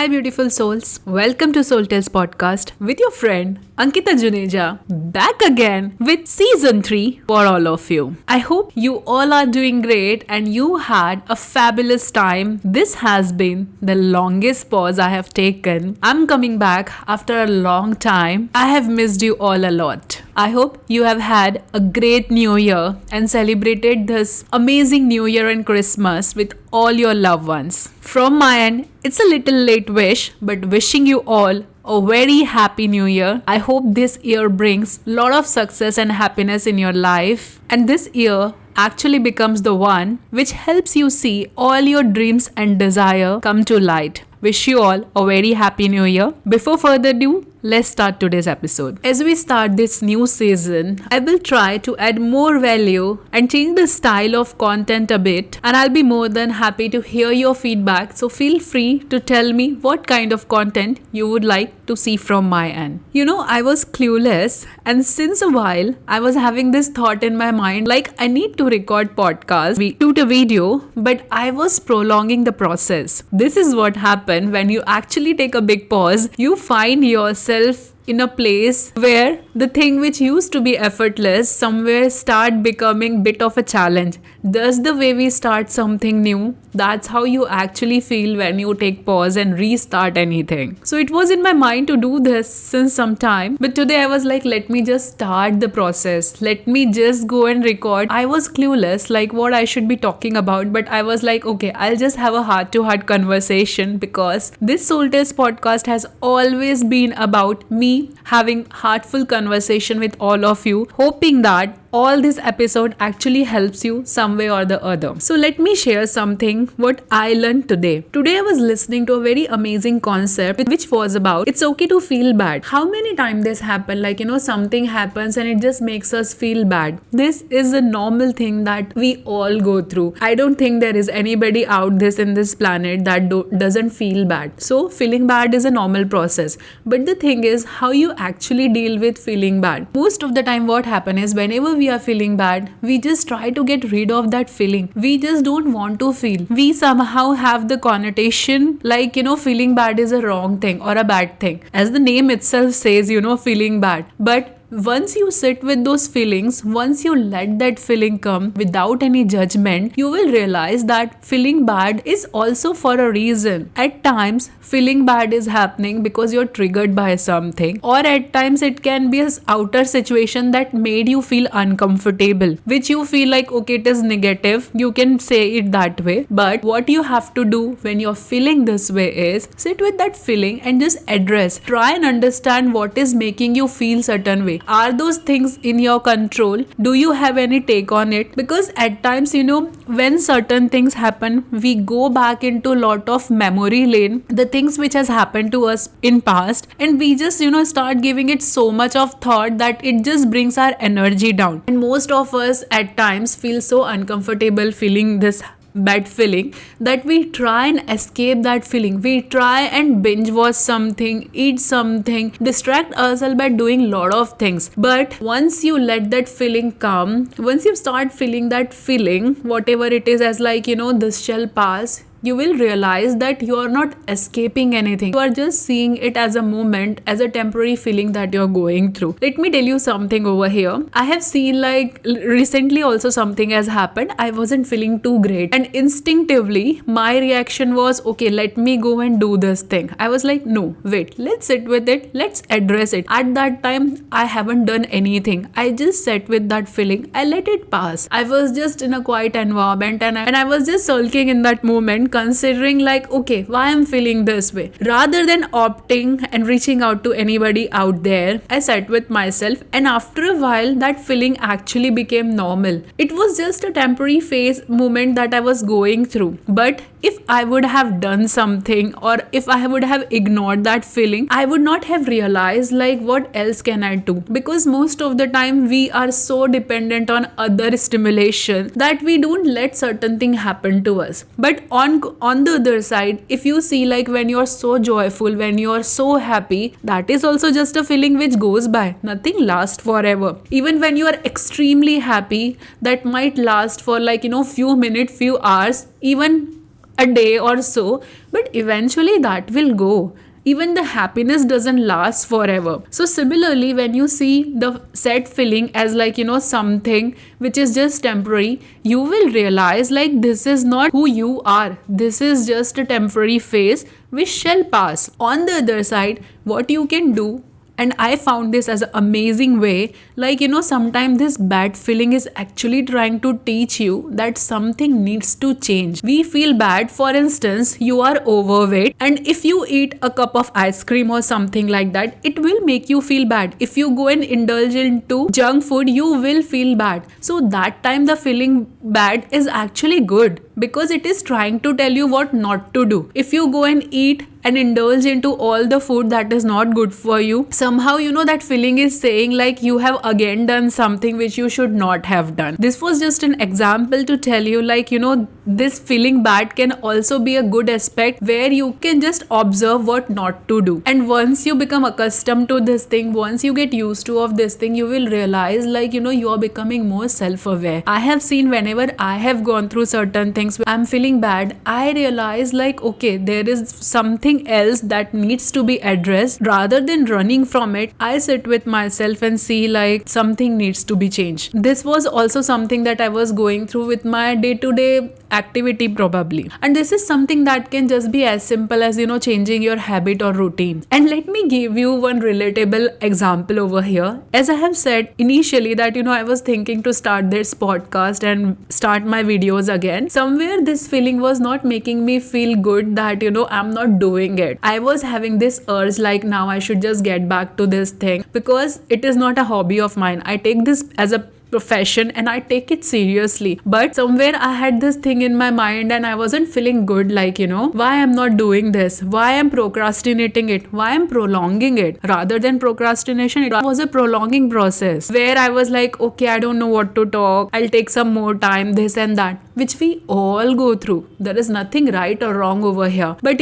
Hi, beautiful souls. Welcome to Soul Tales podcast with your friend Ankita Juneja, back again with season 3 for all of you. I hope you all are doing great and you had a fabulous time. This has been the longest pause I have taken. I'm coming back after a long time. I have missed you all a lot. I hope you have had a great new year and celebrated this amazing new year and Christmas with all your loved ones. From my end, it's a little late wish, but wishing you all a very happy new year. I hope this year brings a lot of success and happiness in your life. And this year actually becomes the one which helps you see all your dreams and desire come to light. Wish you all a very happy new year. Before further ado, let's start today's episode. As we start this new season, I will try to add more value and change the style of content a bit, and I'll be more than happy to hear your feedback. So feel free to tell me what kind of content you would like to see from my end. I was clueless, and since a while I was having this thought in my mind like I need to record podcast, shoot a video, but I was prolonging the process. This is what happens when you actually take a big pause. You find yourself in a place where the thing which used to be effortless somewhere start becoming bit of a challenge. Thus the way we start something new, that's how you actually feel when you take pause and restart anything. So it was in my mind to do this since some time, but today I was like, let me just start the process. Let me just go and record. I was clueless like what I should be talking about, but I was like, okay, I'll just have a heart-to-heart conversation because this Soul Tales podcast has always been about me having heartful conversation with all of you, hoping that all this episode actually helps you some way or the other. So let me share something what I learned today. Today I was listening to a very amazing concept which was about it's okay to feel bad. How many times this happen? Something happens and it just makes us feel bad. This is a normal thing that we all go through. I don't think there is anybody out this in this planet that doesn't feel bad. So feeling bad is a normal process. But the thing is how you actually deal with feeling bad. Most of the time what happens is whenever we are feeling bad, we just try to get rid of that feeling. We just don't want to feel. We somehow have the connotation like, feeling bad is a wrong thing or a bad thing. As the name itself says, feeling bad. But once you sit with those feelings, once you let that feeling come without any judgment, you will realize that feeling bad is also for a reason. At times, feeling bad is happening because you're triggered by something, or at times it can be an outer situation that made you feel uncomfortable, which you feel like, okay, it is negative. You can say it that way. But what you have to do when you're feeling this way is sit with that feeling and just address. Try and understand what is making you feel certain way. Are those things in your control? Do you have any take on it? Because at times, when certain things happen, we go back into a lot of memory lane, the things which has happened to us in past, and we just, start giving it so much of thought that it just brings our energy down. And most of us at times feel so uncomfortable feeling this bad feeling that we try and escape that feeling. We try and binge watch something, eat something, distract ourselves by doing lot of things. But once you let that feeling come, once you start feeling that feeling, whatever it is, as like, this shall pass, you will realize that you are not escaping anything. You are just seeing it as a moment, as a temporary feeling that you're going through. Let me tell you something over here. I have seen recently also something has happened. I wasn't feeling too great. And instinctively, my reaction was, okay, let me go and do this thing. I was like, no, wait, let's sit with it. Let's address it. At that time, I haven't done anything. I just sat with that feeling. I let it pass. I was just in a quiet environment and I was just sulking in that moment, considering like, okay, why I'm feeling this way. Rather than opting and reaching out to anybody out there, I sat with myself, and after a while that feeling actually became normal. It was just a temporary phase moment that I was going through. But if I would have done something, or if I would have ignored that feeling, I would not have realized like what else can I do, because most of the time we are so dependent on other stimulation that we don't let certain thing happen to us. But on the other side, if you see like when you're so joyful, when you're so happy, that is also just a feeling which goes by. Nothing lasts forever. Even when you are extremely happy, that might last for few minutes, few hours. Even a day or so, but eventually that will go. Even the happiness doesn't last forever. So similarly, when you see the sad feeling as like, something which is just temporary, you will realize like this is not who you are. This is just a temporary phase which shall pass. On the other side, what you can do, and I found this as an amazing way, like, sometimes this bad feeling is actually trying to teach you that something needs to change. We feel bad, for instance, you are overweight, and if you eat a cup of ice cream or something like that, it will make you feel bad. If you go and indulge into junk food, you will feel bad. So that time the feeling bad is actually good, because it is trying to tell you what not to do. If you go and eat and indulge into all the food that is not good for you, somehow that feeling is saying like you have again done something which you should not have done. This was just an example to tell you like this feeling bad can also be a good aspect where you can just observe what not to do. And once you become accustomed to this thing, once you get used to of this thing, you will realize like you are becoming more self-aware. I have seen whenever I have gone through certain things, I'm feeling bad, I realize like okay, there is something else that needs to be addressed. Rather than running from it, I sit with myself and see like something needs to be changed. This was also something that I was going through with my day-to-day activity probably, and this is something that can just be as simple as changing your habit or routine. And let me give you one relatable example over here. As I have said initially that I was thinking to start this podcast and start my videos again. Somewhere this feeling was not making me feel good that I'm not doing it. I was having this urge like now I should just get back to this thing, because it is not a hobby of mine. I take this as a profession and I take it seriously, but somewhere I had this thing in my mind and I wasn't feeling good, like why I'm not doing this, why I'm procrastinating it, why I'm prolonging it. Rather than procrastination, it was a prolonging process where I was like okay, I don't know what to talk, I'll take some more time, this and that, which we all go through. There is nothing right or wrong over here, but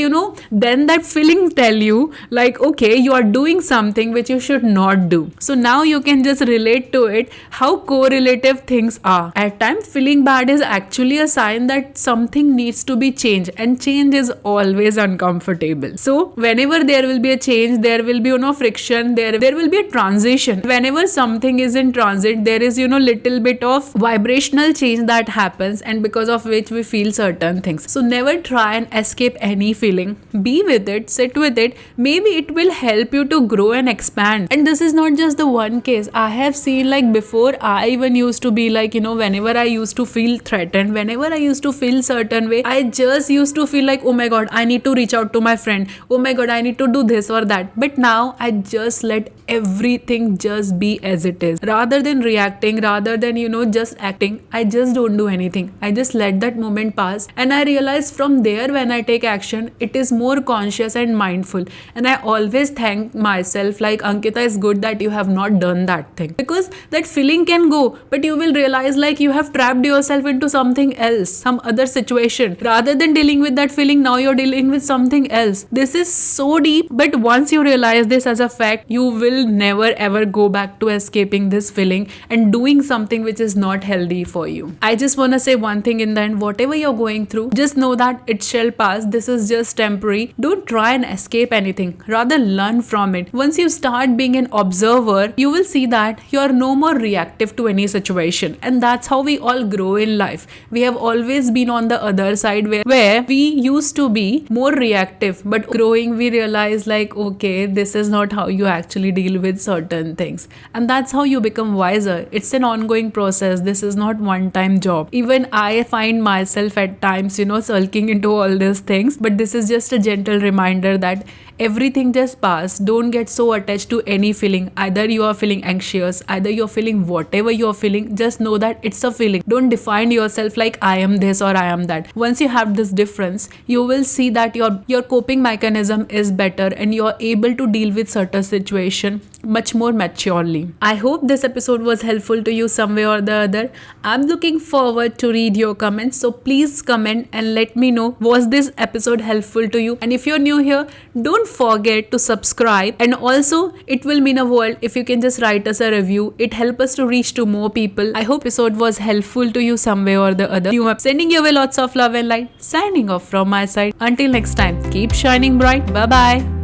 then that feeling tell you like okay, you are doing something which you should not do. So now you can just relate to it how correlative things are. At times feeling bad is actually a sign that something needs to be changed, and change is always uncomfortable. So whenever there will be a change, there will be friction, there will be a transition. Whenever something is in transit, there is little bit of vibrational change that happens, and because of which we feel certain things. So never try and escape any feeling. Be with it, sit with it. Maybe it will help you to grow and expand. And this is not just the one case. I have seen like before I even used to be like whenever I used to feel threatened, whenever I used to feel certain way, I just used to feel like oh my god, I need to reach out to my friend, oh my god, I need to do this or that. But now I just let everything just be as it is. Rather than reacting, rather than just acting, I just don't do anything. I just let that moment pass, and I realize from there when I take action, it is more conscious and mindful. And I always thank myself like Ankita, is good that you have not done that thing, because that feeling can go, but you will realize like you have trapped yourself into something else, some other situation. Rather than dealing with that feeling, now you're dealing with something else. This is so deep, but once you realize this as a fact, you will never ever go back to escaping this feeling and doing something which is not healthy for you. I just want to say one thing in the end: whatever you're going through, just know that it shall pass. This is just temporary. Don't try and escape anything, rather learn from it. Once you start being an observer, you will see that you're no more reactive to any situation, and that's how we all grow in life. We have always been on the other side where we used to be more reactive, but growing we realize like okay, this is not how you actually deal with certain things, and that's how you become wiser. It's an ongoing process. This is not one time job. Even I find myself at times sulking into all these things, but this is just a gentle reminder that everything just pass. Don't get so attached to any feeling. Either you are feeling anxious, either you're feeling whatever you're feeling, just know that it's a feeling. Don't define yourself like I am this or I am that. Once you have this difference, you will see that your coping mechanism is better and you're able to deal with certain situation much more maturely. I hope this episode was helpful to you some way or the other. I'm looking forward to read your comments, so please comment and let me know, was this episode helpful to you? And if you're new here, don't forget to subscribe, and also it will mean a world if you can just write us a review. It helps us to reach to more people. I hope episode was helpful to you some way or the other. You are sending your way lots of love and light. Signing off from my side. Until next time, keep shining bright. Bye bye.